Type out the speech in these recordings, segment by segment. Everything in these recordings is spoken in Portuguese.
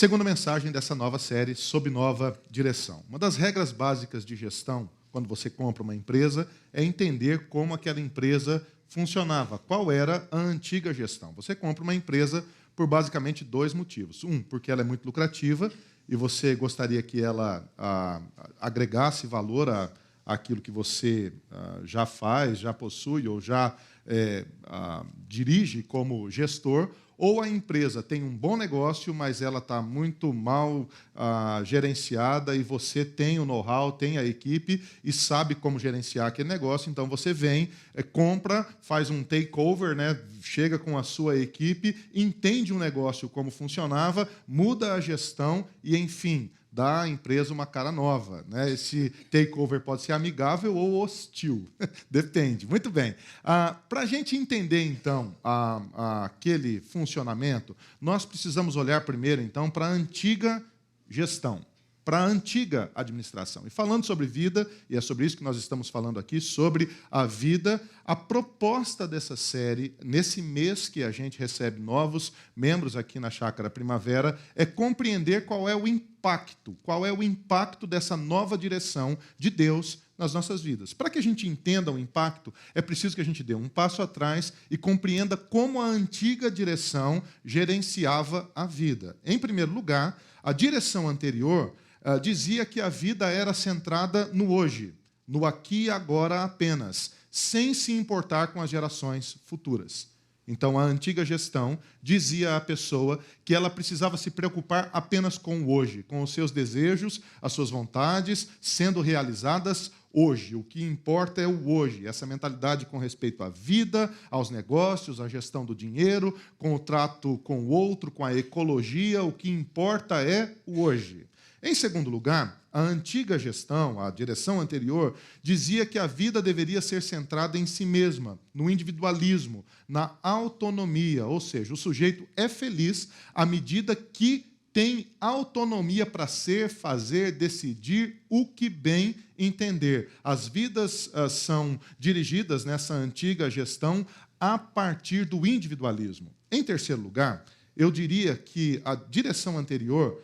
Segunda mensagem dessa nova série, Sob Nova Direção. Uma das regras básicas de gestão, quando você compra uma empresa, é entender como aquela empresa funcionava, qual era a antiga gestão. Você compra uma empresa por basicamente dois motivos. Um, porque ela é muito lucrativa e você gostaria que ela agregasse valor àquilo que você já faz, já possui ou já dirige como gestor. Ou a empresa tem um bom negócio, mas ela está muito mal gerenciada e você tem o know-how, tem a equipe e sabe como gerenciar aquele negócio. Então, você vem, compra, faz um takeover, né? Chega com a sua equipe, entende o negócio como funcionava, muda a gestão e, enfim, dá à empresa uma cara nova, né? Esse takeover pode ser amigável ou hostil, depende. Muito bem. Para a gente entender, então, aquele funcionamento, nós precisamos olhar primeiro, então, para a antiga gestão, para a antiga administração. E falando sobre vida, e é sobre isso que nós estamos falando aqui, sobre a vida, a proposta dessa série, nesse mês que a gente recebe novos membros aqui na Chácara Primavera, é compreender qual é o impacto dessa nova direção de Deus nas nossas vidas. Para que a gente entenda o impacto, é preciso que a gente dê um passo atrás e compreenda como a antiga direção gerenciava a vida. Em primeiro lugar, a direção anterior dizia que a vida era centrada no hoje, no aqui e agora apenas, sem se importar com as gerações futuras. Então, a antiga gestão dizia à pessoa que ela precisava se preocupar apenas com o hoje, com os seus desejos, as suas vontades, sendo realizadas hoje. O que importa é o hoje. Essa mentalidade com respeito à vida, aos negócios, à gestão do dinheiro, com o trato com o outro, com a ecologia, o que importa é o hoje. Em segundo lugar, a antiga gestão, a direção anterior, dizia que a vida deveria ser centrada em si mesma, no individualismo, na autonomia, ou seja, o sujeito é feliz à medida que tem autonomia para ser, fazer, decidir o que bem entender. As vidas são dirigidas nessa antiga gestão a partir do individualismo. Em terceiro lugar, eu diria que a direção anterior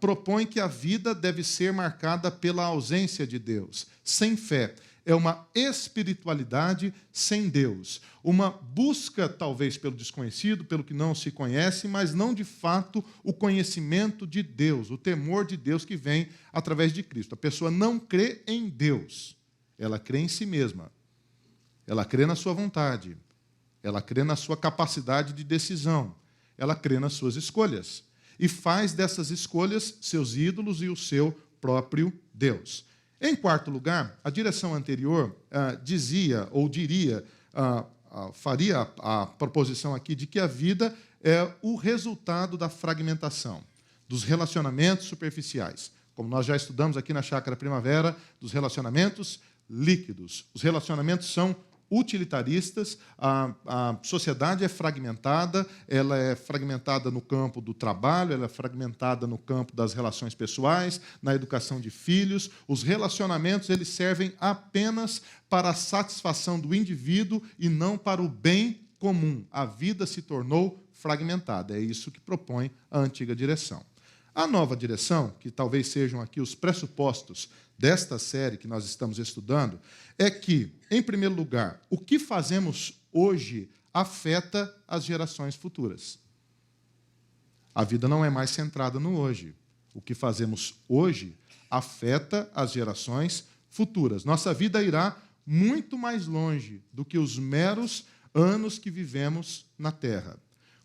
propõe que a vida deve ser marcada pela ausência de Deus, sem fé. É uma espiritualidade sem Deus. Uma busca, talvez, pelo desconhecido, pelo que não se conhece, mas não, de fato, o conhecimento de Deus, o temor de Deus que vem através de Cristo. A pessoa não crê em Deus, ela crê em si mesma. Ela crê na sua vontade, ela crê na sua capacidade de decisão, ela crê nas suas escolhas. E faz dessas escolhas seus ídolos e o seu próprio Deus. Em quarto lugar, a direção anterior dizia, ou diria, faria a proposição aqui de que a vida é o resultado da fragmentação, dos relacionamentos superficiais. Como nós já estudamos aqui na Chácara Primavera, dos relacionamentos líquidos. Os relacionamentos são utilitaristas, a sociedade é fragmentada, ela é fragmentada no campo do trabalho, ela é fragmentada no campo das relações pessoais, na educação de filhos. Os relacionamentos eles servem apenas para a satisfação do indivíduo e não para o bem comum. A vida se tornou fragmentada. É isso que propõe a antiga direção. A nova direção, que talvez sejam aqui os pressupostos desta série que nós estamos estudando, é que, em primeiro lugar, o que fazemos hoje afeta as gerações futuras. A vida não é mais centrada no hoje. O que fazemos hoje afeta as gerações futuras. Nossa vida irá muito mais longe do que os meros anos que vivemos na Terra.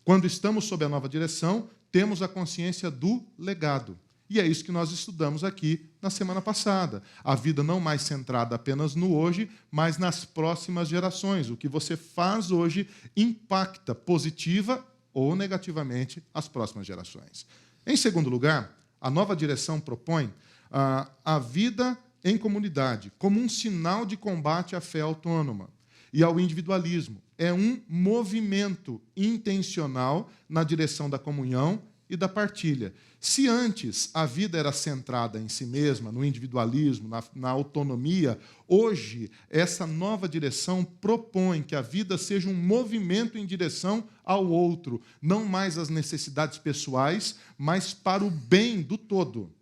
Quando estamos sob a nova direção, temos a consciência do legado. E é isso que nós estudamos aqui na semana passada. A vida não mais centrada apenas no hoje, mas nas próximas gerações. O que você faz hoje impacta positiva ou negativamente as próximas gerações. Em segundo lugar, a nova direção propõe a vida em comunidade como um sinal de combate à fé autônoma e ao individualismo. É um movimento intencional na direção da comunhão e da partilha. Se antes a vida era centrada em si mesma, no individualismo, na autonomia, hoje essa nova direção propõe que a vida seja um movimento em direção ao outro, não mais às necessidades pessoais, mas para o bem do todo.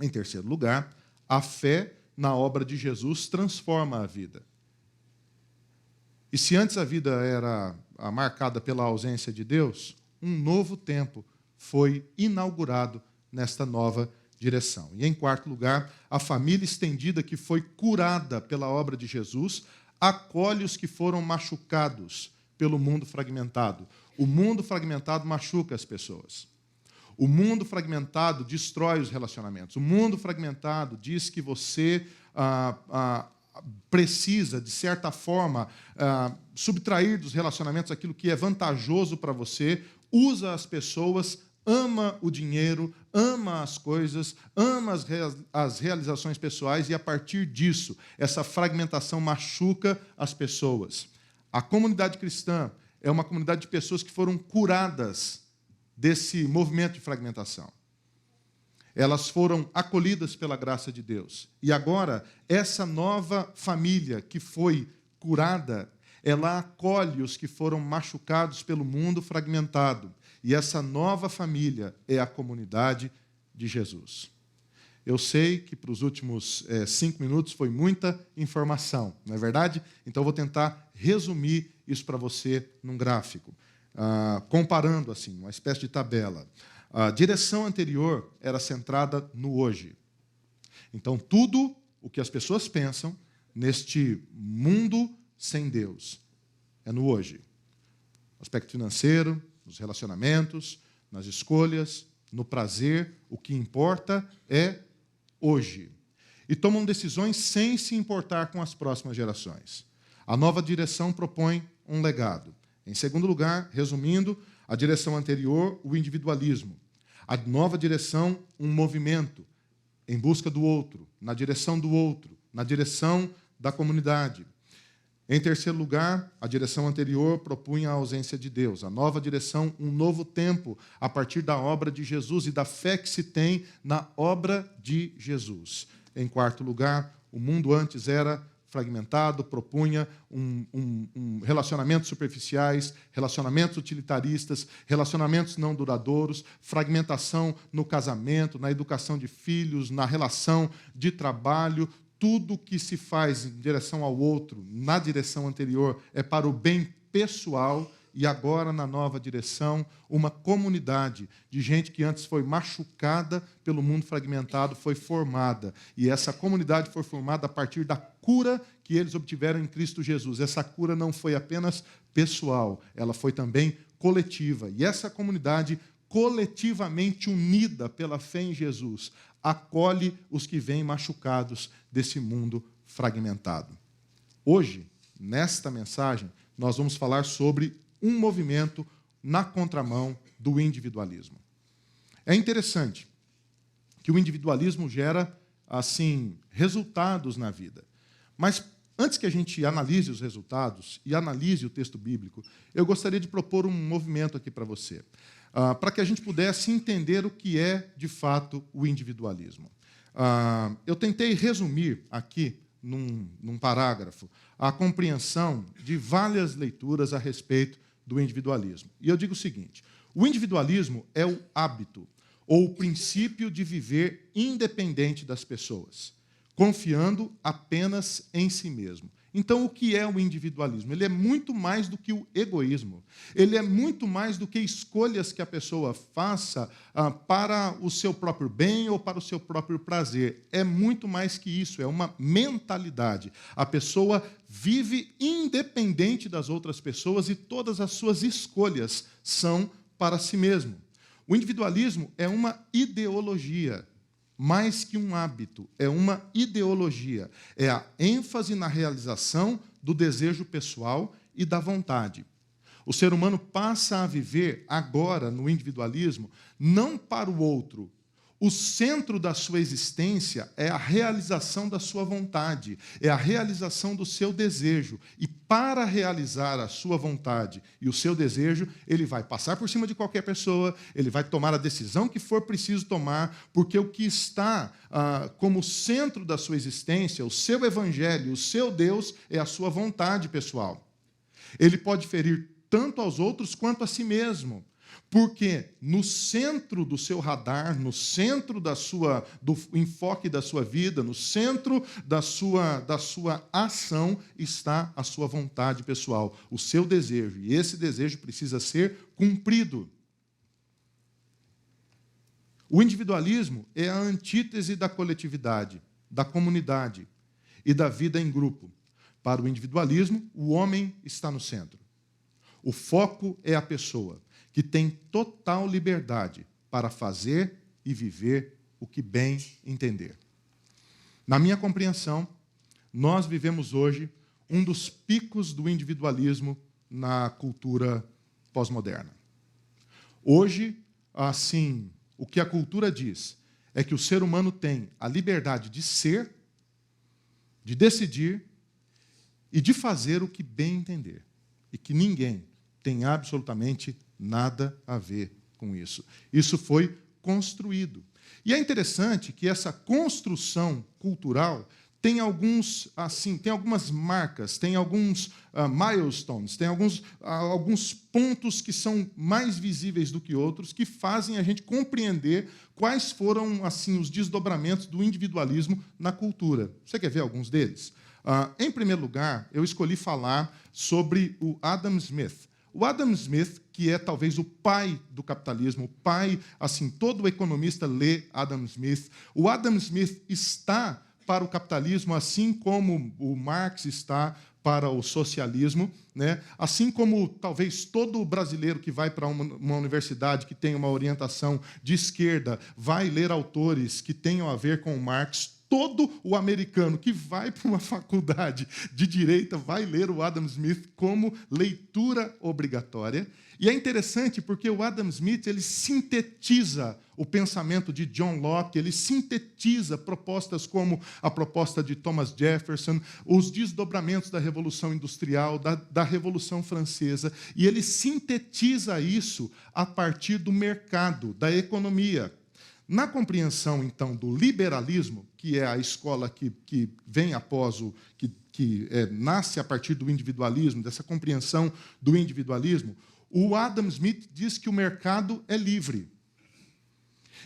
Em terceiro lugar, a fé na obra de Jesus transforma a vida. E se antes a vida era marcada pela ausência de Deus, um novo tempo foi inaugurado nesta nova direção. E, em quarto lugar, a família estendida que foi curada pela obra de Jesus acolhe os que foram machucados pelo mundo fragmentado. O mundo fragmentado machuca as pessoas. O mundo fragmentado destrói os relacionamentos. O mundo fragmentado diz que você precisa, de certa forma, subtrair dos relacionamentos aquilo que é vantajoso para você, usa as pessoas, ama o dinheiro, ama as coisas, ama as realizações pessoais e, a partir disso, essa fragmentação machuca as pessoas. A comunidade cristã é uma comunidade de pessoas que foram curadas desse movimento de fragmentação. Elas foram acolhidas pela graça de Deus. E agora, essa nova família que foi curada, ela acolhe os que foram machucados pelo mundo fragmentado. E essa nova família é a comunidade de Jesus. Eu sei que para os últimos 5 minutos foi muita informação, não é verdade? Então, eu vou tentar resumir isso para você num gráfico, comparando assim, uma espécie de tabela. A direção anterior era centrada no hoje. Então, tudo o que as pessoas pensam neste mundo sem Deus é no hoje. No aspecto financeiro, nos relacionamentos, nas escolhas, no prazer, o que importa é hoje. E tomam decisões sem se importar com as próximas gerações. A nova direção propõe um legado. Em segundo lugar, resumindo, a direção anterior, o individualismo. A nova direção, um movimento em busca do outro, na direção do outro, na direção da comunidade. Em terceiro lugar, a direção anterior propunha a ausência de Deus. A nova direção, um novo tempo, a partir da obra de Jesus e da fé que se tem na obra de Jesus. Em quarto lugar, o mundo antes era fragmentado, propunha relacionamentos superficiais, relacionamentos utilitaristas, relacionamentos não duradouros, fragmentação no casamento, na educação de filhos, na relação de trabalho. Tudo que se faz em direção ao outro, na direção anterior, é para o bem pessoal, e agora, na nova direção, uma comunidade de gente que antes foi machucada pelo mundo fragmentado, foi formada. E essa comunidade foi formada a partir da cura que eles obtiveram em Cristo Jesus. Essa cura não foi apenas pessoal, ela foi também coletiva. E essa comunidade, coletivamente unida pela fé em Jesus, acolhe os que vêm machucados desse mundo fragmentado. Hoje, nesta mensagem, nós vamos falar sobre um movimento na contramão do individualismo. É interessante que o individualismo gera, assim, resultados na vida. Mas, antes que a gente analise os resultados e analise o texto bíblico, eu gostaria de propor um movimento aqui para você, para que a gente pudesse entender o que é, de fato, o individualismo. Eu tentei resumir aqui, num parágrafo, a compreensão de várias leituras a respeito do individualismo. E eu digo o seguinte: o individualismo é o hábito ou o princípio de viver independente das pessoas, confiando apenas em si mesmo. Então, o que é o individualismo? Ele é muito mais do que o egoísmo. Ele é muito mais do que escolhas que a pessoa faça para o seu próprio bem ou para o seu próprio prazer. É muito mais que isso, é uma mentalidade. A pessoa vive independente das outras pessoas e todas as suas escolhas são para si mesmo. O individualismo é uma ideologia. Mais que um hábito, é uma ideologia. É a ênfase na realização do desejo pessoal e da vontade. O ser humano passa a viver agora, no individualismo, não para o outro. O centro da sua existência é a realização da sua vontade, é a realização do seu desejo. E para realizar a sua vontade e o seu desejo, ele vai passar por cima de qualquer pessoa, ele vai tomar a decisão que for preciso tomar, porque o que está como centro da sua existência, o seu evangelho, o seu Deus, é a sua vontade pessoal. Ele pode ferir tanto aos outros quanto a si mesmo. Porque no centro do seu radar, no centro do enfoque da sua vida, no centro da sua ação, está a sua vontade pessoal, o seu desejo. E esse desejo precisa ser cumprido. O individualismo é a antítese da coletividade, da comunidade e da vida em grupo. Para o individualismo, o homem está no centro. O foco é a pessoa, que tem total liberdade para fazer e viver o que bem entender. Na minha compreensão, nós vivemos hoje um dos picos do individualismo na cultura pós-moderna. Hoje, assim, o que a cultura diz é que o ser humano tem a liberdade de ser, de decidir e de fazer o que bem entender. E que ninguém tem absolutamente nada a ver com isso. Isso foi construído. E é interessante que essa construção cultural tem algumas marcas, tem alguns milestones, tem alguns pontos que são mais visíveis do que outros, que fazem a gente compreender quais foram os desdobramentos do individualismo na cultura. Você quer ver alguns deles? Em primeiro lugar, eu escolhi falar sobre o Adam Smith. O Adam Smith, que é talvez o pai do capitalismo, o pai, todo economista lê Adam Smith. O Adam Smith está para o capitalismo, assim como o Marx está para o socialismo, né? Assim como talvez todo brasileiro que vai para uma universidade que tem uma orientação de esquerda vai ler autores que tenham a ver com Marx. Todo o americano que vai para uma faculdade de direita vai ler o Adam Smith como leitura obrigatória. E é interessante porque o Adam Smith ele sintetiza o pensamento de John Locke, ele sintetiza propostas como a proposta de Thomas Jefferson, os desdobramentos da Revolução Industrial, da Revolução Francesa, e ele sintetiza isso a partir do mercado, da economia. Na compreensão, então, do liberalismo, que é a escola que vem após nasce a partir do individualismo, dessa compreensão do individualismo, o Adam Smith diz que o mercado é livre.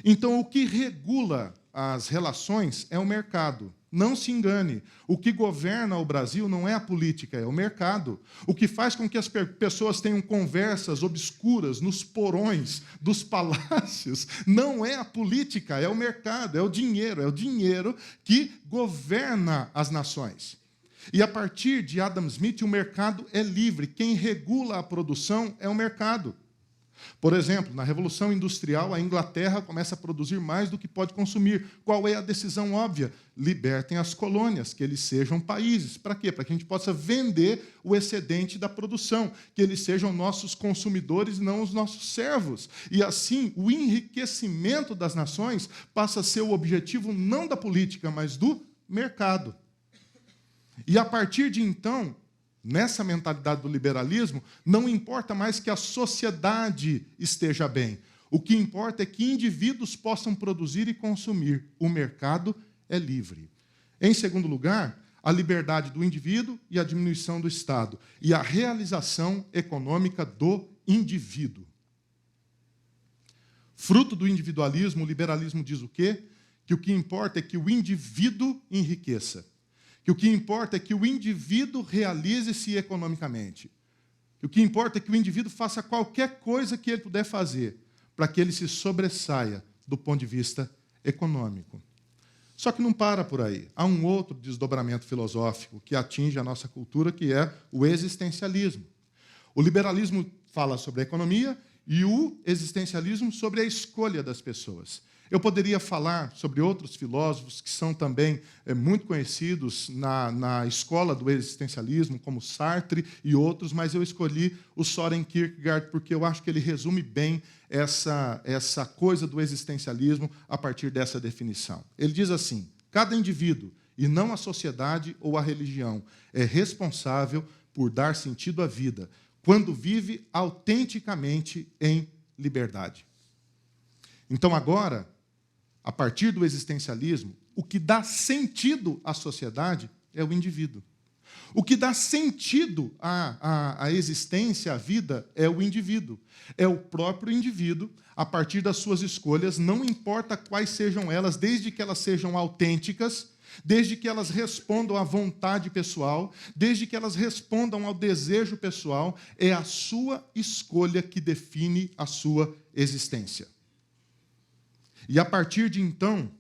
Então, o que regula as relações é o mercado. Não se engane, o que governa o Brasil não é a política, é o mercado. O que faz com que as pessoas tenham conversas obscuras nos porões dos palácios não é a política, é o mercado, é o dinheiro que governa as nações. E a partir de Adam Smith, o mercado é livre, quem regula a produção é o mercado. Por exemplo, na Revolução Industrial, a Inglaterra começa a produzir mais do que pode consumir. Qual é a decisão óbvia? Libertem as colônias, que eles sejam países. Para quê? Para que a gente possa vender o excedente da produção, que eles sejam nossos consumidores e não os nossos servos. E assim, o enriquecimento das nações passa a ser o objetivo não da política, mas do mercado. E a partir de então, nessa mentalidade do liberalismo, não importa mais que a sociedade esteja bem. O que importa é que indivíduos possam produzir e consumir. O mercado é livre. Em segundo lugar, a liberdade do indivíduo e a diminuição do Estado. E a realização econômica do indivíduo. Fruto do individualismo, o liberalismo diz o quê? Que o que importa é que o indivíduo enriqueça. Que o que importa é que o indivíduo realize-se economicamente. Que o que importa é que o indivíduo faça qualquer coisa que ele puder fazer para que ele se sobressaia do ponto de vista econômico. Só que não para por aí. Há um outro desdobramento filosófico que atinge a nossa cultura, que é o existencialismo. O liberalismo fala sobre a economia e o existencialismo sobre a escolha das pessoas. Eu poderia falar sobre outros filósofos que são também muito conhecidos na escola do existencialismo, como Sartre e outros, mas eu escolhi o Søren Kierkegaard porque eu acho que ele resume bem essa coisa do existencialismo a partir dessa definição. Ele diz assim: cada indivíduo, e não a sociedade ou a religião, é responsável por dar sentido à vida, quando vive autenticamente em liberdade. Então, agora, a partir do existencialismo, o que dá sentido à sociedade é o indivíduo. O que dá sentido à existência, à vida, é o indivíduo. É o próprio indivíduo, a partir das suas escolhas, não importa quais sejam elas, desde que elas sejam autênticas, desde que elas respondam à vontade pessoal, desde que elas respondam ao desejo pessoal, é a sua escolha que define a sua existência. E a partir de então,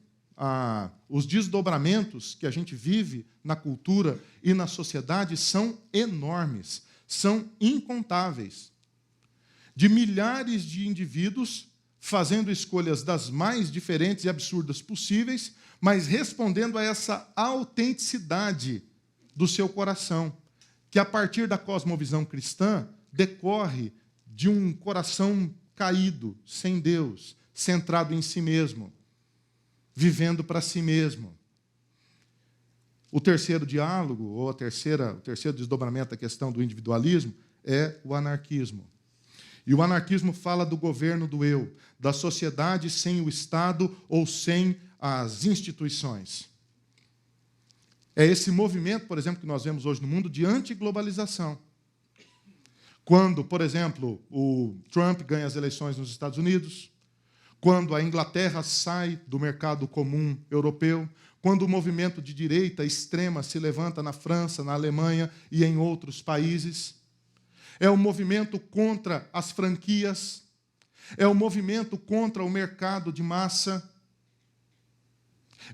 os desdobramentos que a gente vive na cultura e na sociedade são enormes, são incontáveis. De milhares de indivíduos fazendo escolhas das mais diferentes e absurdas possíveis, mas respondendo a essa autenticidade do seu coração, que a partir da cosmovisão cristã decorre de um coração caído, sem Deus, centrado em si mesmo, vivendo para si mesmo. O terceiro diálogo, ou o terceiro desdobramento da questão do individualismo, é o anarquismo. E o anarquismo fala do governo do eu, da sociedade sem o Estado ou sem as instituições. É esse movimento, por exemplo, que nós vemos hoje no mundo de antiglobalização. Quando, por exemplo, o Trump ganha as eleições nos Estados Unidos, quando a Inglaterra sai do mercado comum europeu, quando o movimento de direita extrema se levanta na França, na Alemanha e em outros países. É o movimento contra as franquias, é o movimento contra o mercado de massa,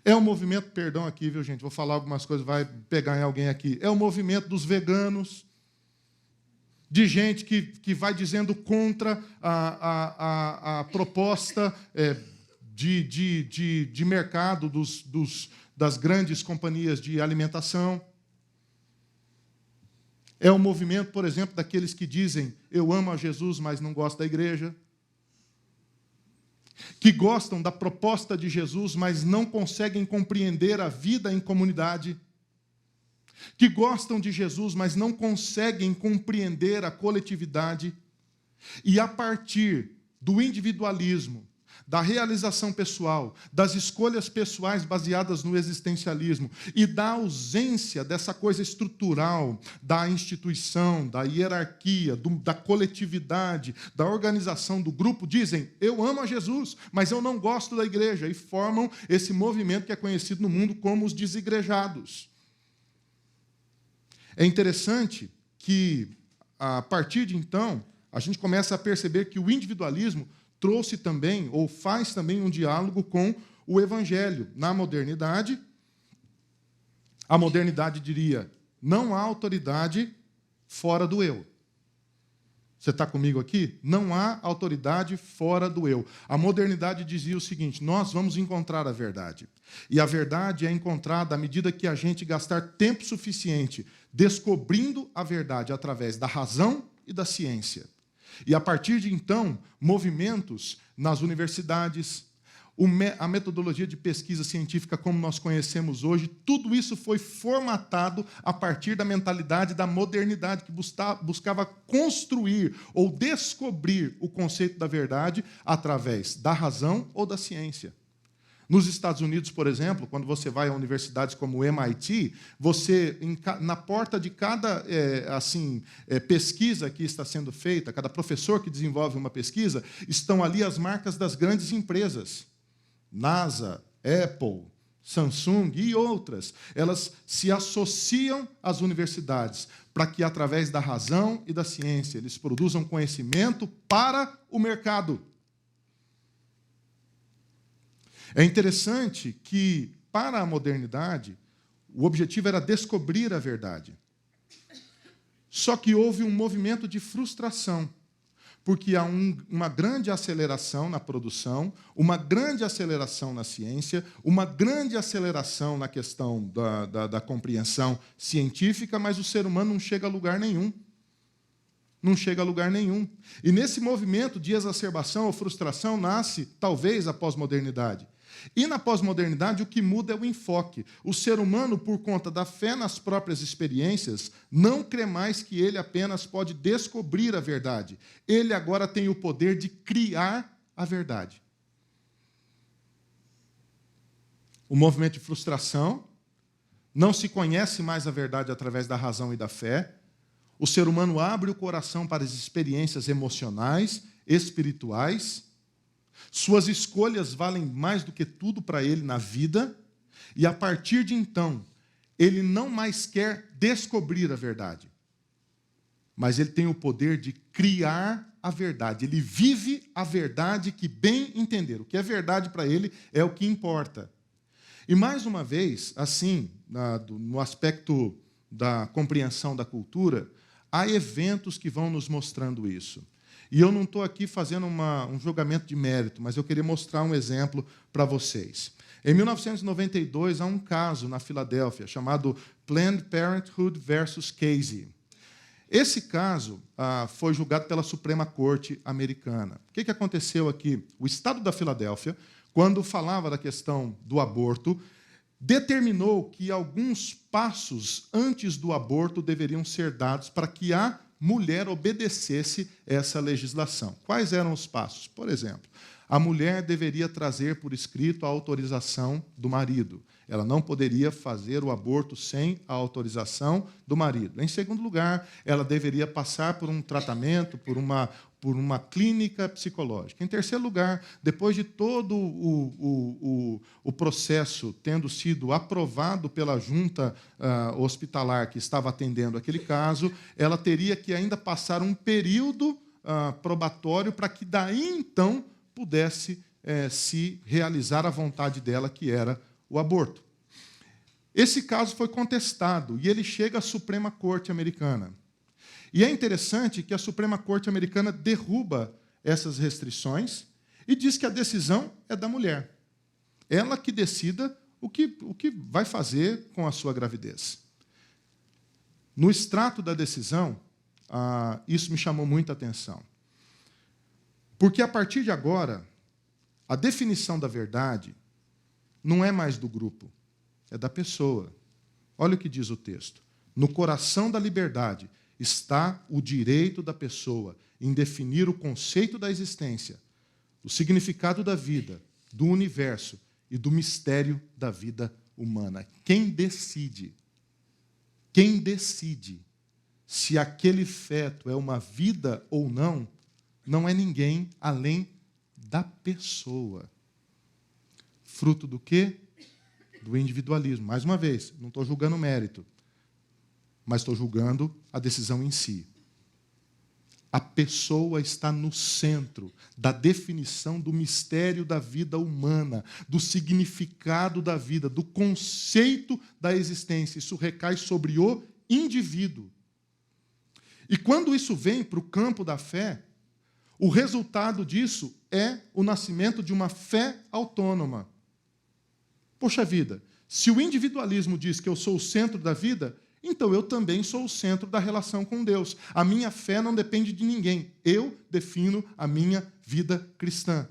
é o movimento, perdão aqui, viu, gente, vou falar algumas coisas, vai pegar em alguém aqui, é o movimento dos veganos, de gente que vai dizendo contra a proposta de mercado das grandes companhias de alimentação. É o movimento, por exemplo, daqueles que dizem eu amo a Jesus, mas não gosto da igreja. Que gostam da proposta de Jesus, mas não conseguem compreender a vida em comunidade. Que gostam de Jesus, mas não conseguem compreender a coletividade. E a partir do individualismo, da realização pessoal, das escolhas pessoais baseadas no existencialismo e da ausência dessa coisa estrutural da instituição, da hierarquia, da coletividade, da organização do grupo, dizem, eu amo a Jesus, mas eu não gosto da igreja, e formam esse movimento que é conhecido no mundo como os desigrejados. É interessante que, a partir de então, a gente começa a perceber que o individualismo trouxe também, ou faz também um diálogo com o Evangelho. Na modernidade, a modernidade diria, não há autoridade fora do eu. Você está comigo aqui? Não há autoridade fora do eu. A modernidade dizia o seguinte, nós vamos encontrar a verdade. E a verdade é encontrada à medida que a gente gastar tempo suficiente descobrindo a verdade através da razão e da ciência. E, a partir de então, movimentos nas universidades, a metodologia de pesquisa científica como nós conhecemos hoje, tudo isso foi formatado a partir da mentalidade da modernidade, que buscava construir ou descobrir o conceito da verdade através da razão ou da ciência. Nos Estados Unidos, por exemplo, quando você vai a universidades como o MIT, você, na porta de cada pesquisa que está sendo feita, cada professor que desenvolve uma pesquisa, estão ali as marcas das grandes empresas. NASA, Apple, Samsung e outras. Elas se associam às universidades para que, através da razão e da ciência, eles produzam conhecimento para o mercado. É interessante que, para a modernidade, o objetivo era descobrir a verdade. Só que houve um movimento de frustração, Porque há uma grande aceleração na produção, uma grande aceleração na ciência, uma grande aceleração na questão da compreensão científica, mas o ser humano não chega a lugar nenhum. Não chega a lugar nenhum. E nesse movimento de exacerbação ou frustração nasce, talvez, a pós-modernidade. E na pós-modernidade o que muda é o enfoque. O ser humano, por conta da fé nas próprias experiências, não crê mais que ele apenas pode descobrir a verdade. Ele agora tem o poder de criar a verdade. O movimento de frustração, não se conhece mais a verdade através da razão e da fé. O ser humano abre o coração para as experiências emocionais, espirituais. Suas escolhas valem mais do que tudo para ele na vida. E, a partir de então, ele não mais quer descobrir a verdade. Mas ele tem o poder de criar a verdade. Ele vive a verdade que bem entender. O que é verdade para ele é o que importa. E, mais uma vez, assim, no aspecto da compreensão da cultura, há eventos que vão nos mostrando isso. E eu não estou aqui fazendo um julgamento de mérito, mas eu queria mostrar um exemplo para vocês. Em 1992, há um caso na Filadélfia chamado Planned Parenthood versus Casey. Esse caso foi julgado pela Suprema Corte americana. O que aconteceu aqui? O Estado da Filadélfia, quando falava da questão do aborto, determinou que alguns passos antes do aborto deveriam ser dados para que a mulher obedecesse essa legislação. Quais eram os passos? Por exemplo, a mulher deveria trazer por escrito a autorização do marido. Ela não poderia fazer o aborto sem a autorização do marido. Em segundo lugar, ela deveria passar por um tratamento, por uma clínica psicológica. Em terceiro lugar, depois de todo o processo tendo sido aprovado pela junta hospitalar que estava atendendo aquele caso, ela teria que ainda passar um período probatório para que daí então pudesse se realizar a vontade dela, que era o aborto. Esse caso foi contestado e ele chega à Suprema Corte americana. E é interessante que a Suprema Corte americana derruba essas restrições e diz que a decisão é da mulher. Ela que decida o que vai fazer com a sua gravidez. No extrato da decisão, isso me chamou muita atenção. Porque, a partir de agora, a definição da verdade não é mais do grupo, é da pessoa. Olha o que diz o texto. No coração da liberdade está o direito da pessoa em definir o conceito da existência, o significado da vida, do universo e do mistério da vida humana. Quem decide se aquele feto é uma vida ou não, não é ninguém além da pessoa. Fruto do quê? Do individualismo. Mais uma vez, não estou julgando o mérito, mas estou julgando a decisão em si. A pessoa está no centro da definição do mistério da vida humana, do significado da vida, do conceito da existência. Isso recai sobre o indivíduo. E quando isso vem para o campo da fé, o resultado disso é o nascimento de uma fé autônoma. Poxa vida, se o individualismo diz que eu sou o centro da vida, então eu também sou o centro da relação com Deus. A minha fé não depende de ninguém. Eu defino a minha vida cristã.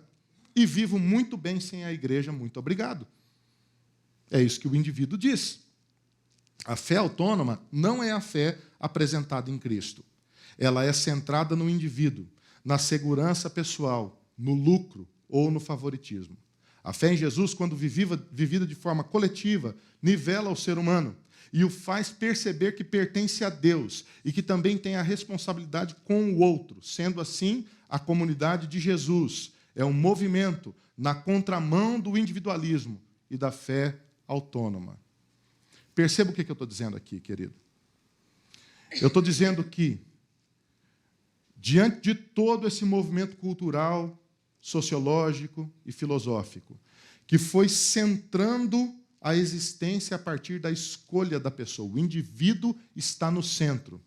E vivo muito bem sem a igreja, muito obrigado. É isso que o indivíduo diz. A fé autônoma não é a fé apresentada em Cristo. Ela é centrada no indivíduo, na segurança pessoal, no lucro ou no favoritismo. A fé em Jesus, quando vivida de forma coletiva, nivela o ser humano e o faz perceber que pertence a Deus e que também tem a responsabilidade com o outro. Sendo assim, a comunidade de Jesus é um movimento na contramão do individualismo e da fé autônoma. Perceba o que eu estou dizendo aqui, querido. Eu estou dizendo que, diante de todo esse movimento cultural, sociológico e filosófico, que foi centrando a existência a partir da escolha da pessoa. O indivíduo está no centro.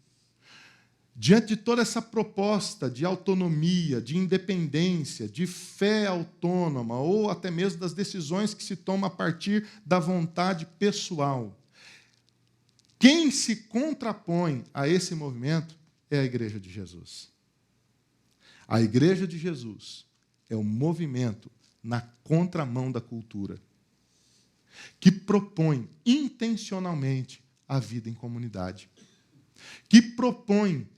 Diante de toda essa proposta de autonomia, de independência, de fé autônoma, ou até mesmo das decisões que se tomam a partir da vontade pessoal, quem se contrapõe a esse movimento é a Igreja de Jesus. A Igreja de Jesus é um movimento na contramão da cultura, que propõe intencionalmente a vida em comunidade, que propõe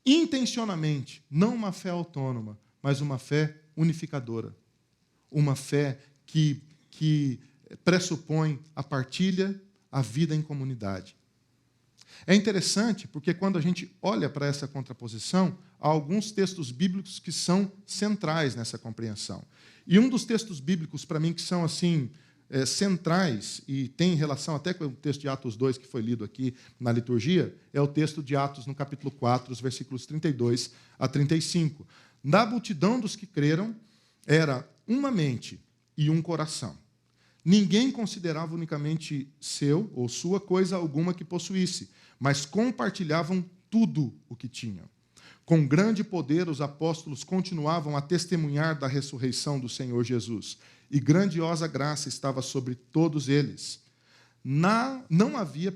intencionalmente não uma fé autônoma, mas uma fé unificadora, uma fé que pressupõe a partilha, a vida em comunidade. É interessante porque quando a gente olha para essa contraposição, há alguns textos bíblicos que são centrais nessa compreensão. E um dos textos bíblicos, para mim, que são assim centrais e tem relação até com o texto de Atos 2 que foi lido aqui na liturgia, é o texto de Atos no capítulo 4, os versículos 32 a 35. Na multidão dos que creram, era uma mente e um coração. Ninguém considerava unicamente seu ou sua coisa alguma que possuísse, mas compartilhavam tudo o que tinham. Com grande poder, os apóstolos continuavam a testemunhar da ressurreição do Senhor Jesus, e grandiosa graça estava sobre todos eles. Não havia,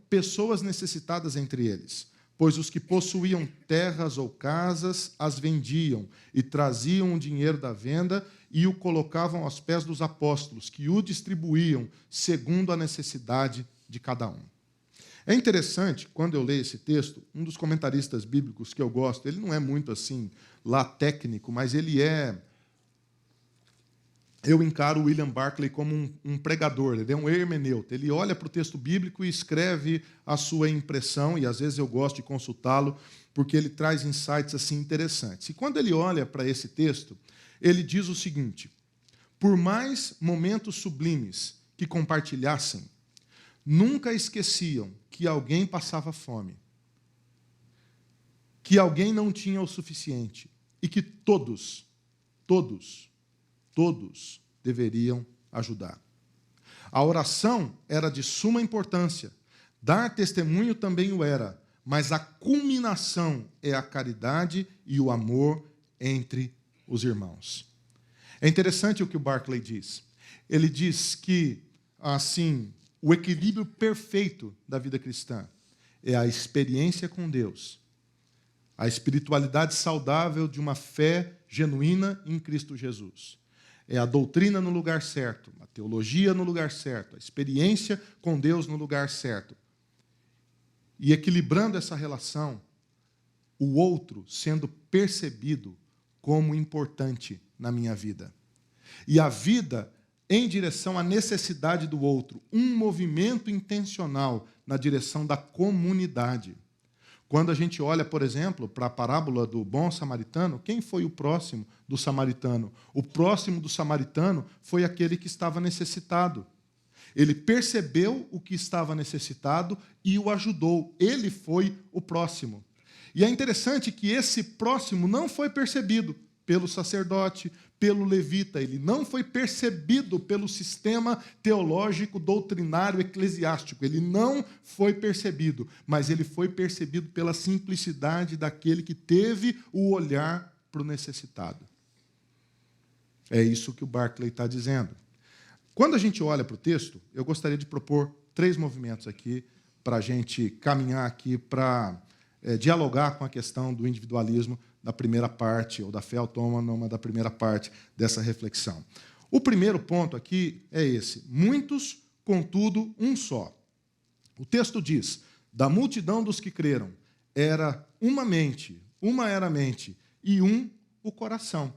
pessoas necessitadas entre eles, pois os que possuíam terras ou casas as vendiam e traziam o dinheiro da venda e o colocavam aos pés dos apóstolos, que o distribuíam segundo a necessidade de cada um. É interessante, quando eu leio esse texto, um dos comentaristas bíblicos que eu gosto, ele não é muito assim, lá técnico, mas ele é... Eu encaro o William Barclay como um pregador, ele é um hermeneuta. Ele olha para o texto bíblico e escreve a sua impressão, e às vezes eu gosto de consultá-lo, porque ele traz insights assim interessantes. E quando ele olha para esse texto, ele diz o seguinte: por mais momentos sublimes que compartilhassem, nunca esqueciam que alguém passava fome, que alguém não tinha o suficiente e que todos deveriam ajudar. A oração era de suma importância, dar testemunho também o era, mas a culminação é a caridade e o amor entre os irmãos. É interessante o que o Barclay diz. Ele diz que, assim, o equilíbrio perfeito da vida cristã é a experiência com Deus, a espiritualidade saudável de uma fé genuína em Cristo Jesus. É a doutrina no lugar certo, a teologia no lugar certo, a experiência com Deus no lugar certo. E equilibrando essa relação, o outro sendo percebido como importante na minha vida. E a vida em direção à necessidade do outro, um movimento intencional na direção da comunidade. Quando a gente olha, por exemplo, para a parábola do bom samaritano, quem foi o próximo do samaritano? O próximo do samaritano foi aquele que estava necessitado. Ele percebeu o que estava necessitado e o ajudou. Ele foi o próximo. E é interessante que esse próximo não foi percebido pelo sacerdote, pelo levita. Ele não foi percebido pelo sistema teológico, doutrinário, eclesiástico. Ele não foi percebido, mas ele foi percebido pela simplicidade daquele que teve o olhar para o necessitado. É isso que o Barclay está dizendo. Quando a gente olha para o texto, eu gostaria de propor 3 movimentos aqui para a gente caminhar aqui para dialogar com a questão do individualismo da primeira parte, ou da fé autônoma da primeira parte dessa reflexão. O primeiro ponto aqui é esse: muitos, contudo, um só. O texto diz, da multidão dos que creram, era uma mente, uma era a mente, e um o coração.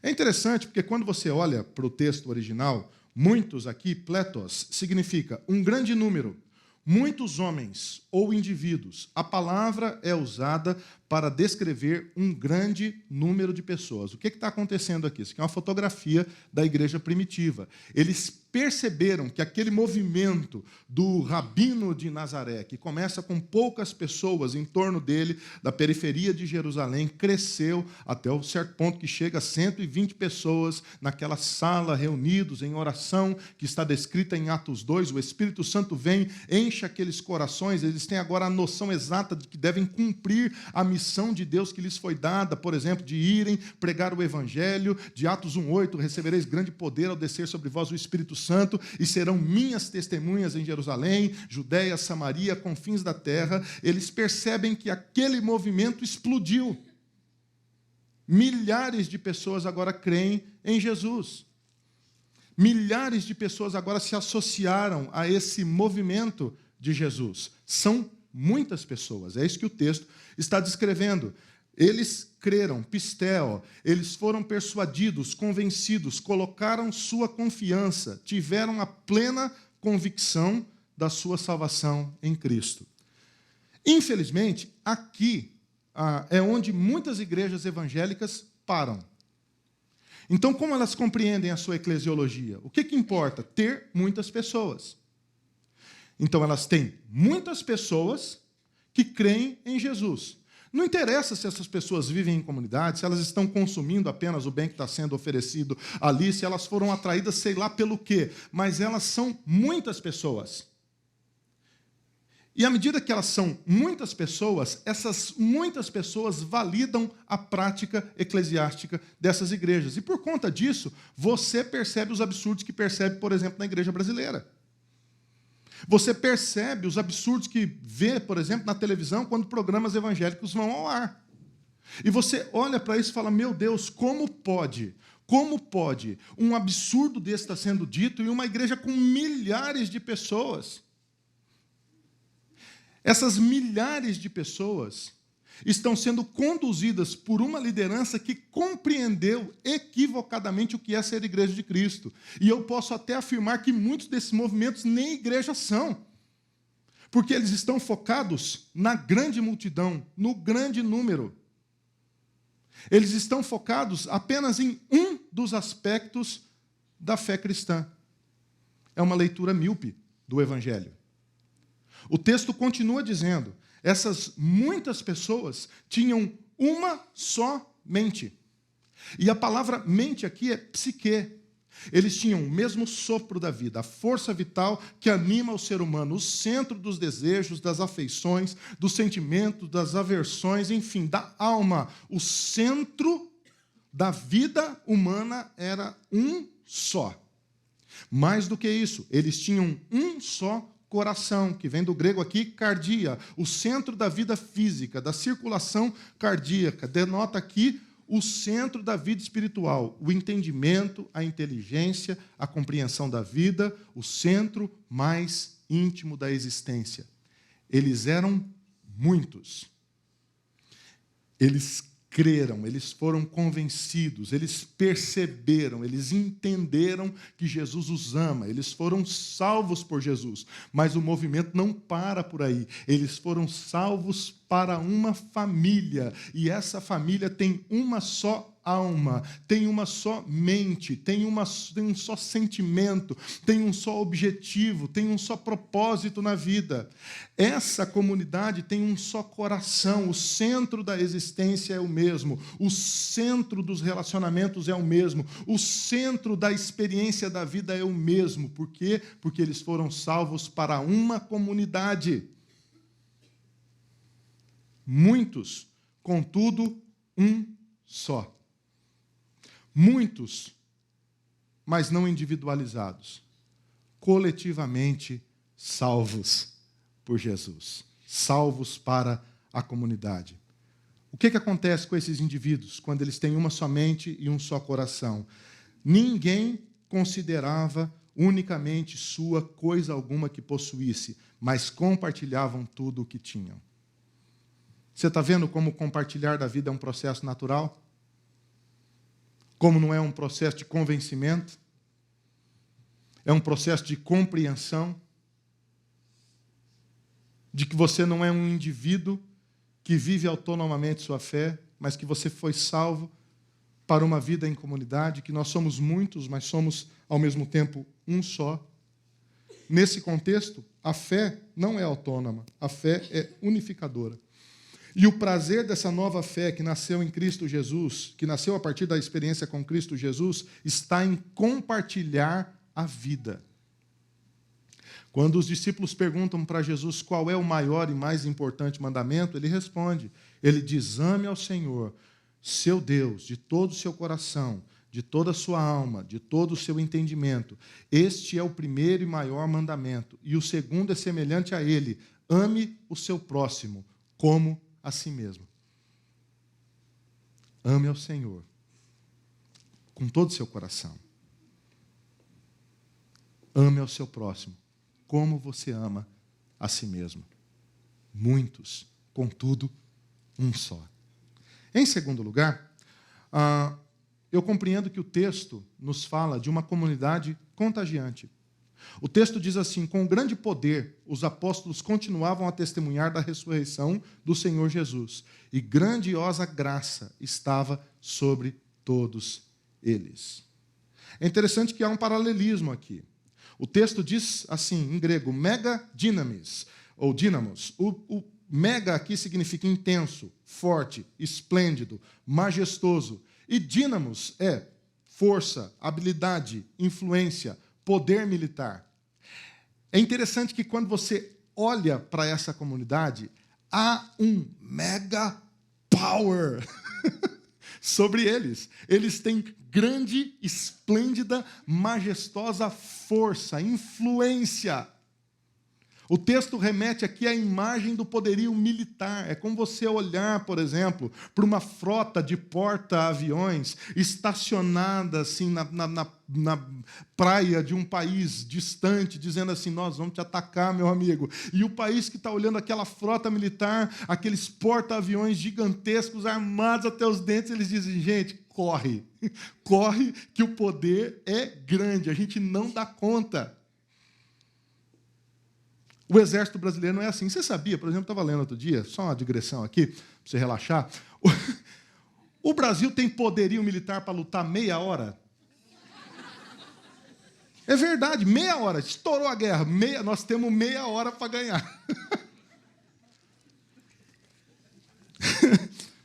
É interessante porque quando você olha para o texto original, muitos aqui, pletos, significa um grande número, muitos homens ou indivíduos. A palavra é usada para descrever um grande número de pessoas. O que está acontecendo aqui? Isso aqui é uma fotografia da igreja primitiva. Eles perceberam que aquele movimento do rabino de Nazaré, que começa com poucas pessoas em torno dele, da periferia de Jerusalém, cresceu até um certo ponto que chega a 120 pessoas naquela sala, reunidos em oração, que está descrita em Atos 2. O Espírito Santo vem, enche aqueles corações, eles têm agora a noção exata de que devem cumprir a missão de Deus que lhes foi dada, por exemplo, de irem pregar o Evangelho. De Atos 1:8, recebereis grande poder ao descer sobre vós o Espírito Santo, e serão minhas testemunhas em Jerusalém, Judéia, Samaria, confins da terra. Eles percebem que aquele movimento explodiu. Milhares de pessoas agora creem em Jesus. Milhares de pessoas agora se associaram a esse movimento de Jesus. São muitas pessoas, é isso que o texto está descrevendo. Eles creram, pisteo, eles foram persuadidos, convencidos, colocaram sua confiança, tiveram a plena convicção da sua salvação em Cristo. Infelizmente, aqui é onde muitas igrejas evangélicas param. Então, como elas compreendem a sua eclesiologia? O que importa? Ter muitas pessoas. Então, elas têm muitas pessoas que creem em Jesus. Não interessa se essas pessoas vivem em comunidade, se elas estão consumindo apenas o bem que está sendo oferecido ali, se elas foram atraídas sei lá pelo quê, mas elas são muitas pessoas. E à medida que elas são muitas pessoas, essas muitas pessoas validam a prática eclesiástica dessas igrejas. E por conta disso, você percebe os absurdos que percebe, por exemplo, na igreja brasileira. Você percebe os absurdos que vê, por exemplo, na televisão, quando programas evangélicos vão ao ar. E você olha para isso e fala, meu Deus, como pode um absurdo desse estar sendo dito em uma igreja com milhares de pessoas? Essas milhares de pessoas estão sendo conduzidas por uma liderança que compreendeu equivocadamente o que é ser igreja de Cristo. E eu posso até afirmar que muitos desses movimentos nem igreja são, porque eles estão focados na grande multidão, no grande número. Eles estão focados apenas em um dos aspectos da fé cristã. É uma leitura míope do Evangelho. O texto continua dizendo, essas muitas pessoas tinham uma só mente. E a palavra mente aqui é psique. Eles tinham o mesmo sopro da vida, a força vital que anima o ser humano, o centro dos desejos, das afeições, dos sentimentos, das aversões, enfim, da alma. O centro da vida humana era um só. Mais do que isso, eles tinham um só coração, que vem do grego aqui, cardia, o centro da vida física, da circulação cardíaca, denota aqui o centro da vida espiritual, o entendimento, a inteligência, a compreensão da vida, o centro mais íntimo da existência. Eles eram muitos. Eles creram, eles foram convencidos, eles perceberam, eles entenderam que Jesus os ama, eles foram salvos por Jesus. Mas o movimento não para por aí. Eles foram salvos para uma família, e essa família tem uma só alma, tem uma só mente, tem um só sentimento, tem um só objetivo, tem um só propósito na vida. Essa comunidade tem um só coração, o centro da existência é o mesmo, o centro dos relacionamentos é o mesmo, o centro da experiência da vida é o mesmo. Por quê? Porque eles foram salvos para uma comunidade. Muitos, contudo, um só. Muitos, mas não individualizados. Coletivamente salvos por Jesus. Salvos para a comunidade. O que acontece com esses indivíduos quando eles têm uma só mente e um só coração? Ninguém considerava unicamente sua coisa alguma que possuísse, mas compartilhavam tudo o que tinham. Você está vendo como compartilhar da vida é um processo natural? Como não é um processo de convencimento? É um processo de compreensão de que você não é um indivíduo que vive autonomamente sua fé, mas que você foi salvo para uma vida em comunidade, que nós somos muitos, mas somos, ao mesmo tempo, um só. Nesse contexto, a fé não é autônoma, a fé é unificadora. E o prazer dessa nova fé que nasceu em Cristo Jesus, que nasceu a partir da experiência com Cristo Jesus, está em compartilhar a vida. Quando os discípulos perguntam para Jesus qual é o maior e mais importante mandamento, ele responde, ele diz, ame ao Senhor, seu Deus, de todo o seu coração, de toda a sua alma, de todo o seu entendimento. Este é o primeiro e maior mandamento. E o segundo é semelhante a ele, ame o seu próximo, como a si mesmo. Ame ao Senhor, com todo o seu coração. Ame ao seu próximo, como você ama a si mesmo. Muitos, contudo, um só. Em segundo lugar, eu compreendo que o texto nos fala de uma comunidade contagiante. O texto diz assim, com grande poder, os apóstolos continuavam a testemunhar da ressurreição do Senhor Jesus, e grandiosa graça estava sobre todos eles. É interessante que há um paralelismo aqui. O texto diz assim, em grego, mega dynamis, ou dínamos. O mega aqui significa intenso, forte, esplêndido, majestoso. E dínamos é força, habilidade, influência, poder militar. É interessante que quando você olha para essa comunidade, há um mega power sobre eles. Eles têm grande, esplêndida, majestosa força, influência. O texto remete aqui à imagem do poderio militar. É como você olhar, por exemplo, para uma frota de porta-aviões estacionada assim, na praia de um país distante, dizendo assim, nós vamos te atacar, meu amigo. E o país que está olhando aquela frota militar, aqueles porta-aviões gigantescos, armados até os dentes, eles dizem, gente, corre. Corre que o poder é grande, a gente não dá conta. O exército brasileiro não é assim. Você sabia, por exemplo, estava lendo outro dia, só uma digressão aqui, para você relaxar. O Brasil tem poderio militar para lutar meia hora? É verdade, meia hora. Estourou a guerra, nós temos meia hora para ganhar.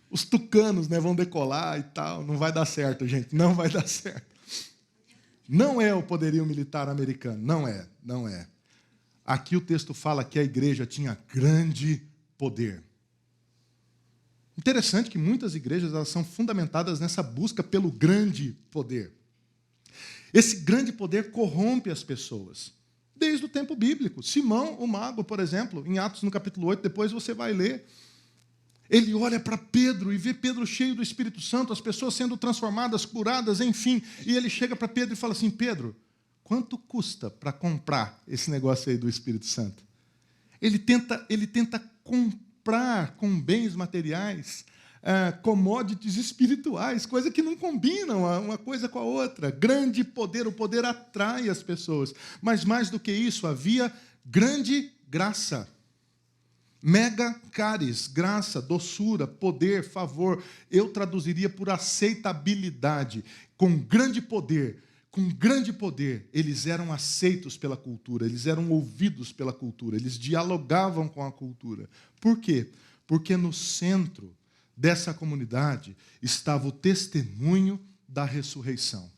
Os tucanos, né, vão decolar e tal. Não vai dar certo, gente, não vai dar certo. Não é o poderio militar americano, não é, não é. Aqui o texto fala que a igreja tinha grande poder. Interessante que muitas igrejas elas são fundamentadas nessa busca pelo grande poder. Esse grande poder corrompe as pessoas, desde o tempo bíblico. Simão, o mago, por exemplo, em Atos no capítulo 8, depois você vai ler. Ele olha para Pedro e vê Pedro cheio do Espírito Santo, as pessoas sendo transformadas, curadas, enfim. E ele chega para Pedro e fala assim, Pedro, quanto custa para comprar esse negócio aí do Espírito Santo? Ele tenta comprar com bens materiais, commodities espirituais, coisas que não combinam uma coisa com a outra. Grande poder, o poder atrai as pessoas. Mas mais do que isso, havia grande graça. Mega caris, graça, doçura, poder, favor. Eu traduziria por aceitabilidade. Com grande poder, eles eram aceitos pela cultura, eles eram ouvidos pela cultura, eles dialogavam com a cultura. Por quê? Porque no centro dessa comunidade estava o testemunho da ressurreição.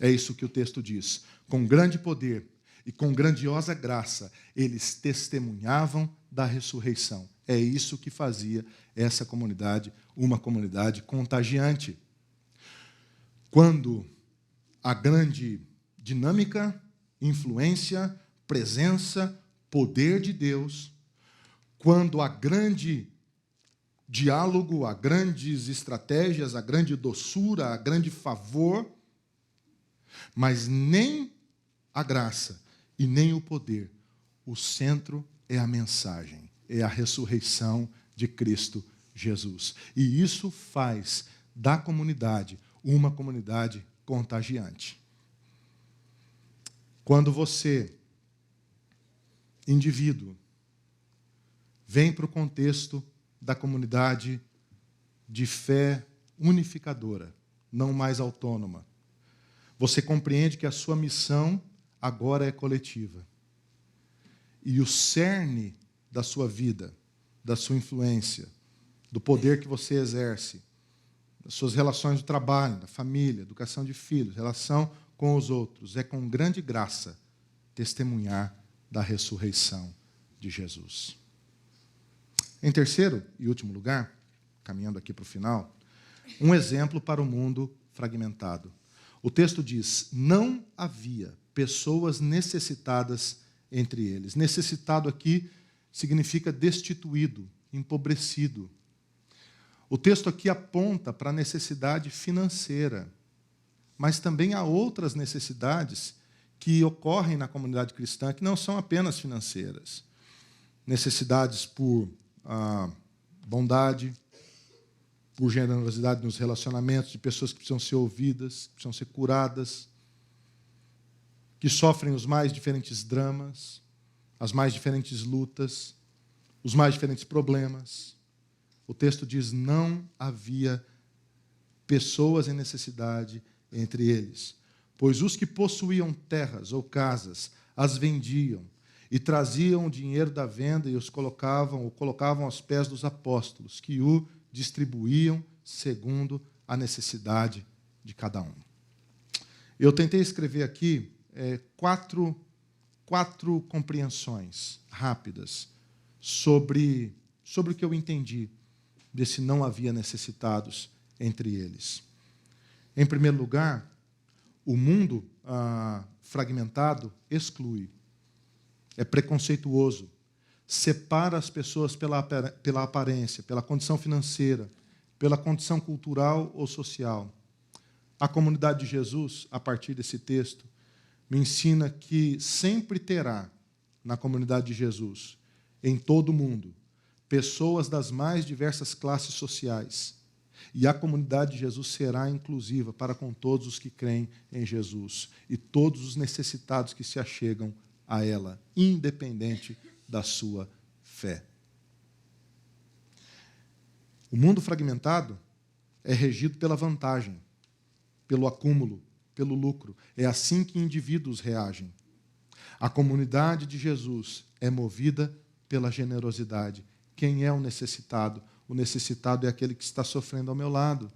É isso que o texto diz. Com grande poder e com grandiosa graça, eles testemunhavam da ressurreição. É isso que fazia essa comunidade uma comunidade contagiante. Quando a grande dinâmica, influência, presença, poder de Deus, quando a grande diálogo, a grandes estratégias, a grande doçura, a grande favor, mas nem a graça e nem o poder. O centro é a mensagem, é a ressurreição de Cristo Jesus. E isso faz da comunidade uma comunidade contagiante. Quando você, indivíduo, vem para o contexto da comunidade de fé unificadora, não mais autônoma, você compreende que a sua missão, agora é coletiva. E o cerne da sua vida, da sua influência, do poder que você exerce, das suas relações de trabalho, da família, educação de filhos, relação com os outros, é com grande graça testemunhar da ressurreição de Jesus. Em terceiro e último lugar, caminhando aqui para o final, um exemplo para o mundo fragmentado. O texto diz: não havia pessoas necessitadas entre eles. Necessitado aqui significa destituído, empobrecido. O texto aqui aponta para a necessidade financeira, mas também há outras necessidades que ocorrem na comunidade cristã que não são apenas financeiras. Necessidades por bondade, por generosidade nos relacionamentos, de pessoas que precisam ser ouvidas, que precisam ser curadas, que sofrem os mais diferentes dramas, as mais diferentes lutas, os mais diferentes problemas. O texto diz: não havia pessoas em necessidade entre eles, pois os que possuíam terras ou casas as vendiam e traziam o dinheiro da venda e os colocavam aos pés dos apóstolos, que o distribuíam segundo a necessidade de cada um. Eu tentei escrever aqui quatro compreensões rápidas sobre o que eu entendi desse não havia necessitados entre eles. Em primeiro lugar, o mundo fragmentado exclui, é preconceituoso, separa as pessoas pela aparência, pela condição financeira, pela condição cultural ou social. A comunidade de Jesus, a partir desse texto, me ensina que sempre terá, na comunidade de Jesus, em todo o mundo, pessoas das mais diversas classes sociais. E a comunidade de Jesus será inclusiva para com todos os que creem em Jesus e todos os necessitados que se achegam a ela, independente da sua fé. O mundo fragmentado é regido pela vantagem, pelo acúmulo, pelo lucro. É assim que indivíduos reagem. A comunidade de Jesus é movida pela generosidade. Quem é o necessitado? O necessitado é aquele que está sofrendo ao meu lado.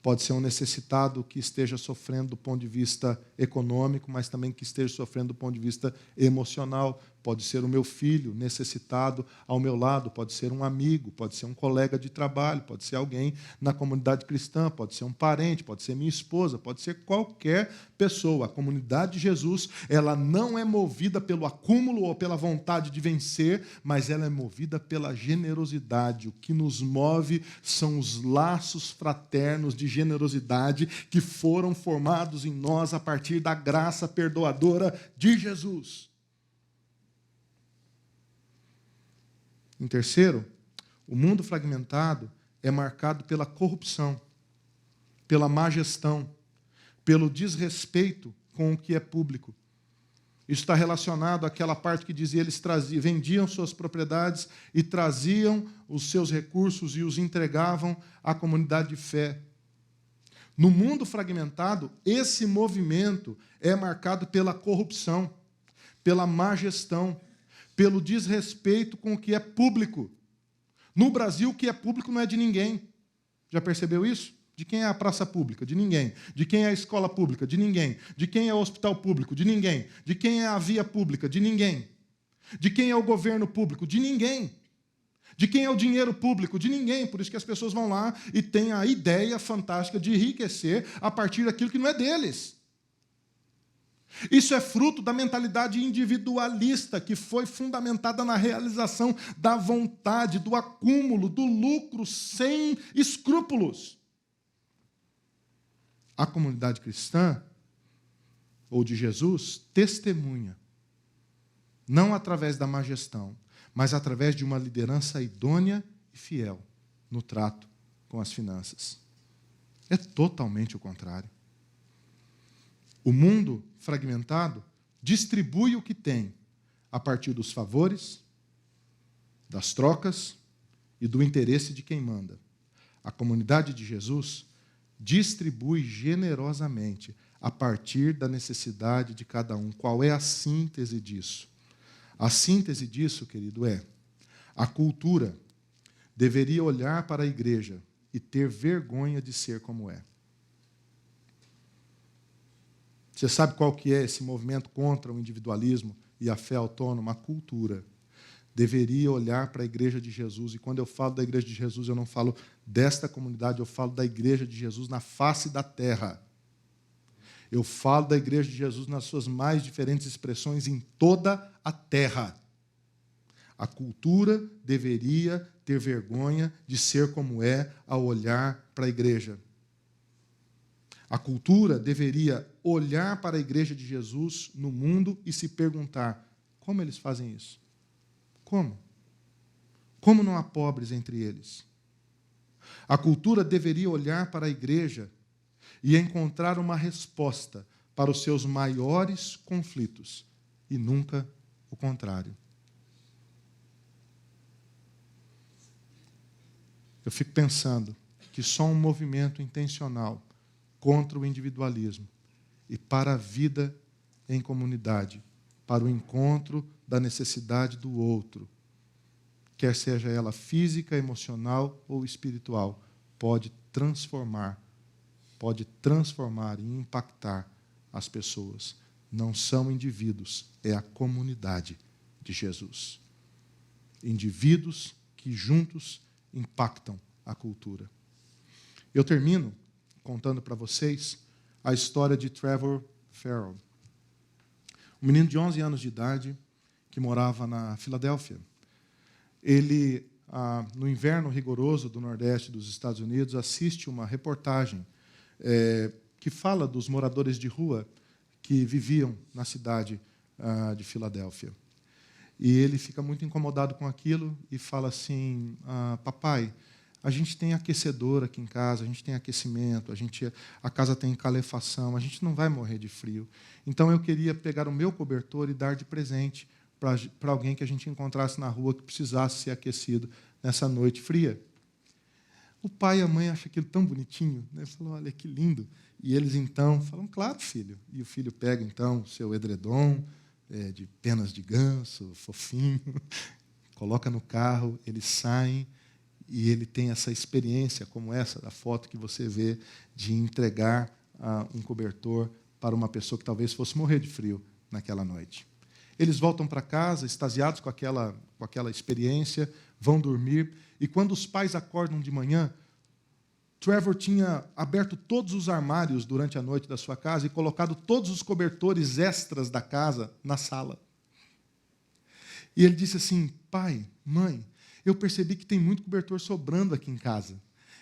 Pode ser um necessitado que esteja sofrendo do ponto de vista econômico, mas também que esteja sofrendo do ponto de vista emocional. Pode ser o meu filho necessitado ao meu lado, pode ser um amigo, pode ser um colega de trabalho, pode ser alguém na comunidade cristã, pode ser um parente, pode ser minha esposa, pode ser qualquer pessoa. A comunidade de Jesus, ela não é movida pelo acúmulo ou pela vontade de vencer, mas ela é movida pela generosidade. O que nos move são os laços fraternos de generosidade que foram formados em nós a partir da graça perdoadora de Jesus. Em terceiro, o mundo fragmentado é marcado pela corrupção, pela má gestão, pelo desrespeito com o que é público. Isso está relacionado àquela parte que dizia eles vendiam suas propriedades e traziam os seus recursos e os entregavam à comunidade de fé. No mundo fragmentado, esse movimento é marcado pela corrupção, pela má gestão, pelo desrespeito com o que é público. No Brasil, o que é público não é de ninguém. Já percebeu isso? De quem é a praça pública? De ninguém. De quem é a escola pública? De ninguém. De quem é o hospital público? De ninguém. De quem é a via pública? De ninguém. De quem é o governo público? De ninguém. De quem é o dinheiro público? De ninguém. Por isso que as pessoas vão lá e têm a ideia fantástica de enriquecer a partir daquilo que não é deles. Isso é fruto da mentalidade individualista que foi fundamentada na realização da vontade, do acúmulo, do lucro sem escrúpulos. A comunidade cristã, ou de Jesus, testemunha, não através da má gestão, mas através de uma liderança idônea e fiel no trato com as finanças. É totalmente o contrário. O mundo fragmentado distribui o que tem a partir dos favores, das trocas e do interesse de quem manda. A comunidade de Jesus distribui generosamente a partir da necessidade de cada um. Qual é a síntese disso? A síntese disso, querido, é: a cultura deveria olhar para a igreja e ter vergonha de ser como é. Você sabe qual que é esse movimento contra o individualismo e a fé autônoma? A cultura deveria olhar para a igreja de Jesus. E quando eu falo da igreja de Jesus, eu não falo desta comunidade, eu falo da igreja de Jesus na face da terra. Eu falo da igreja de Jesus nas suas mais diferentes expressões em toda a terra. A cultura deveria ter vergonha de ser como é ao olhar para a igreja. A cultura deveria olhar para a igreja de Jesus no mundo e se perguntar: como eles fazem isso? Como? Como não há pobres entre eles? A cultura deveria olhar para a igreja e encontrar uma resposta para os seus maiores conflitos, e nunca o contrário. Eu fico pensando que só um movimento intencional contra o individualismo e para a vida em comunidade, para o encontro da necessidade do outro, quer seja ela física, emocional ou espiritual, pode transformar e impactar as pessoas. Não são indivíduos, é a comunidade de Jesus. Indivíduos que juntos impactam a cultura. Eu termino contando para vocês a história de Trevor Farrell, um menino de 11 anos de idade que morava na Filadélfia. Ele, no inverno rigoroso do Nordeste dos Estados Unidos, assiste uma reportagem que fala dos moradores de rua que viviam na cidade de Filadélfia. E ele fica muito incomodado com aquilo e fala assim: papai, a gente tem aquecedor aqui em casa, a gente tem aquecimento, a casa tem calefação, a gente não vai morrer de frio. Então eu queria pegar o meu cobertor e dar de presente para alguém que a gente encontrasse na rua que precisasse ser aquecido nessa noite fria. O pai e a mãe acham aquilo tão bonitinho, né? Falam: olha que lindo. E eles então falam: claro, filho. E o filho pega então o seu edredom de penas de ganso, fofinho, coloca no carro, eles saem e ele tem essa experiência como essa da foto que você vê, de entregar um cobertor para uma pessoa que talvez fosse morrer de frio naquela noite. Eles voltam para casa, extasiados com aquela experiência, vão dormir, e quando os pais acordam de manhã, Trevor tinha aberto todos os armários durante a noite da sua casa e colocado todos os cobertores extras da casa na sala. E ele disse assim: pai, mãe, eu percebi que tem muito cobertor sobrando aqui em casa.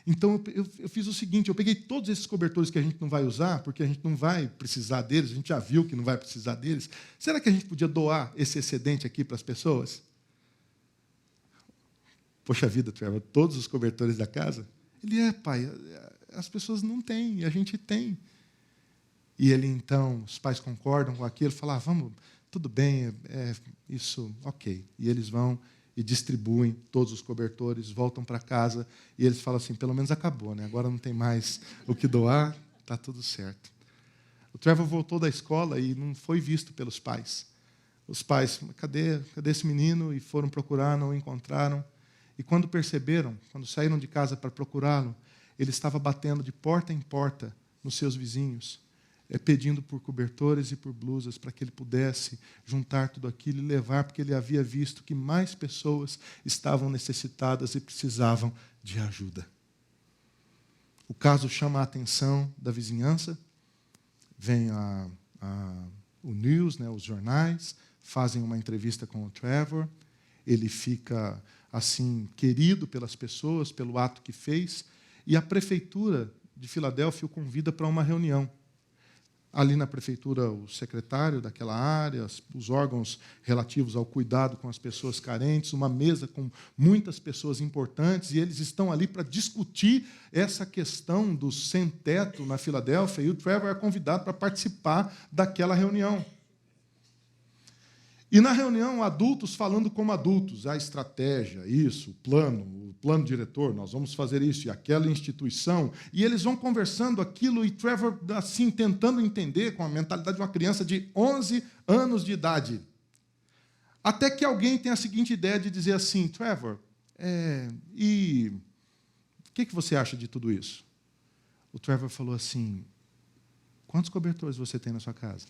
Então eu fiz o seguinte: eu peguei todos esses cobertores que a gente não vai usar, porque a gente não vai precisar deles, a gente já viu que não vai precisar deles. Será que a gente podia doar esse excedente aqui para as pessoas? Poxa vida, Trevor, todos os cobertores da casa? Ele: pai, as pessoas não têm, e a gente tem. E ele então, os pais concordam com aquilo, falam: vamos, tudo bem, isso, ok. E eles vão e distribuem todos os cobertores, voltam para casa, e eles falam assim: pelo menos acabou, né? Agora não tem mais o que doar, está tudo certo. O Trevor voltou da escola e não foi visto pelos pais. Os pais: cadê esse menino? E foram procurar, não o encontraram. E quando perceberam, quando saíram de casa para procurá-lo, ele estava batendo de porta em porta nos seus vizinhos, pedindo por cobertores e por blusas para que ele pudesse juntar tudo aquilo e levar, porque ele havia visto que mais pessoas estavam necessitadas e precisavam de ajuda. O caso chama a atenção da vizinhança, vem o news, né, os jornais, fazem uma entrevista com o Trevor, ele fica assim querido pelas pessoas, pelo ato que fez, e a prefeitura de Filadélfia o convida para uma reunião. Ali na prefeitura, o secretário daquela área, os órgãos relativos ao cuidado com as pessoas carentes, uma mesa com muitas pessoas importantes, e eles estão ali para discutir essa questão do sem-teto na Filadélfia, e o Trevor é convidado para participar daquela reunião. E na reunião, adultos falando como adultos, a estratégia, isso, o plano diretor, nós vamos fazer isso, e aquela instituição, e eles vão conversando aquilo, e Trevor, assim, tentando entender com a mentalidade de uma criança de 11 anos de idade. Até que alguém tem a seguinte ideia de dizer assim, Trevor, e o que você acha de tudo isso? O Trevor falou assim, quantos cobertores você tem na sua casa?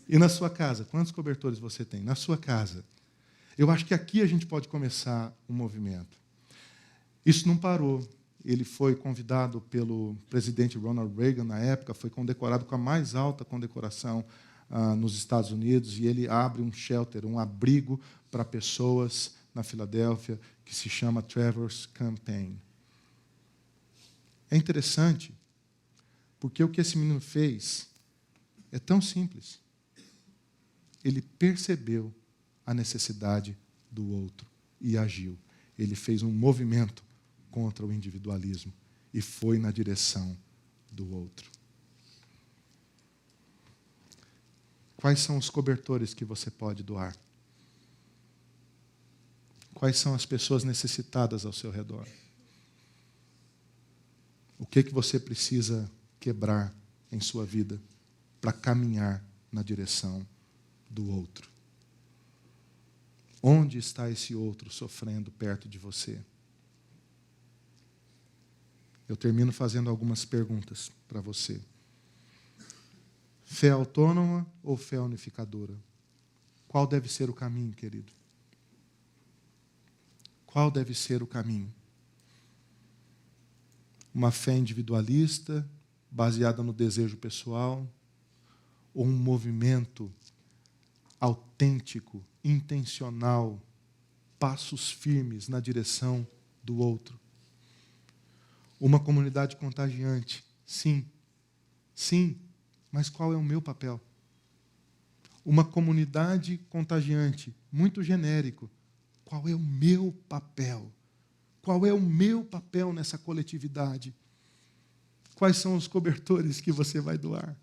E na sua casa, quantos cobertores você tem? Na sua casa. Eu acho que aqui a gente pode começar um movimento. Isso não parou. Ele foi convidado pelo presidente Ronald Reagan, na época, foi condecorado com a mais alta condecoração nos Estados Unidos, e ele abre um shelter, um abrigo para pessoas na Filadélfia, que se chama Trevor's Campaign. É interessante, porque o que esse menino fez é tão simples. Ele percebeu a necessidade do outro e agiu. Ele fez um movimento contra o individualismo e foi na direção do outro. Quais são os cobertores que você pode doar? Quais são as pessoas necessitadas ao seu redor? O que você precisa quebrar em sua vida para caminhar na direção do outro? Onde está esse outro sofrendo perto de você? Eu termino fazendo algumas perguntas para você. Fé autônoma ou fé unificadora? Qual deve ser o caminho, querido? Qual deve ser o caminho? Uma fé individualista, baseada no desejo pessoal, ou um movimento autêntico, intencional, passos firmes na direção do outro? Uma comunidade contagiante, sim, sim, mas qual é o meu papel? Uma comunidade contagiante, muito genérico, qual é o meu papel? Qual é o meu papel nessa coletividade? Quais são os cobertores que você vai doar?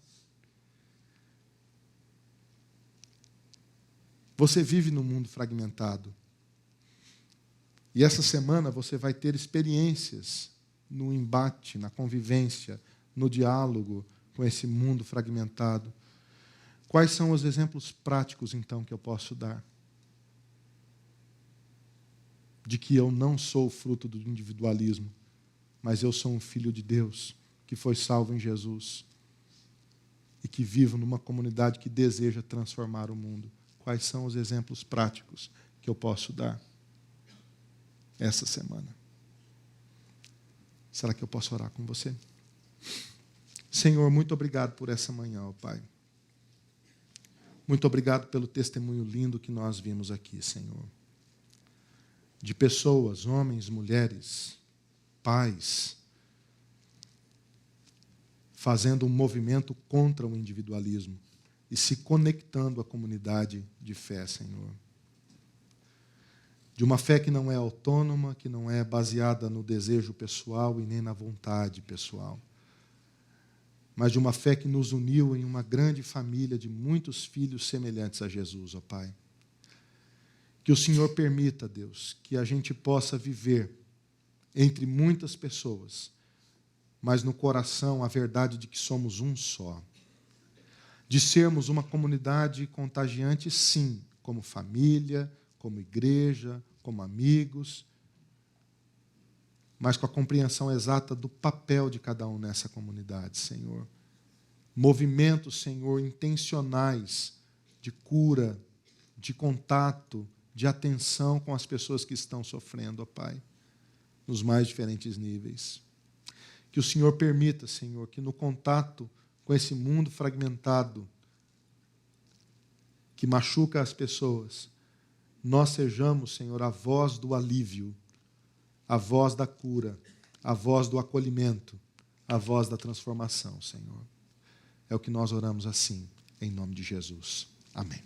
Você vive num mundo fragmentado. E essa semana você vai ter experiências no embate, na convivência, no diálogo com esse mundo fragmentado. Quais são os exemplos práticos, então, que eu posso dar? De que eu não sou fruto do individualismo, mas eu sou um filho de Deus, que foi salvo em Jesus, e que vivo numa comunidade que deseja transformar o mundo. Quais são os exemplos práticos que eu posso dar essa semana? Será que eu posso orar com você? Senhor, muito obrigado por essa manhã, ó Pai. Muito obrigado pelo testemunho lindo que nós vimos aqui, Senhor. De pessoas, homens, mulheres, pais, fazendo um movimento contra o individualismo e se conectando à comunidade de fé, Senhor. De uma fé que não é autônoma, que não é baseada no desejo pessoal e nem na vontade pessoal, mas de uma fé que nos uniu em uma grande família de muitos filhos semelhantes a Jesus, ó Pai. Que o Senhor permita, Deus, que a gente possa viver entre muitas pessoas, mas no coração a verdade de que somos um só. De sermos uma comunidade contagiante, sim, como família, como igreja, como amigos, mas com a compreensão exata do papel de cada um nessa comunidade, Senhor. Movimentos, Senhor, intencionais de cura, de contato, de atenção com as pessoas que estão sofrendo, ó Pai, nos mais diferentes níveis. Que o Senhor permita, Senhor, que no contato com esse mundo fragmentado, que machuca as pessoas, nós sejamos, Senhor, a voz do alívio, a voz da cura, a voz do acolhimento, a voz da transformação, Senhor. É o que nós oramos assim, em nome de Jesus. Amém.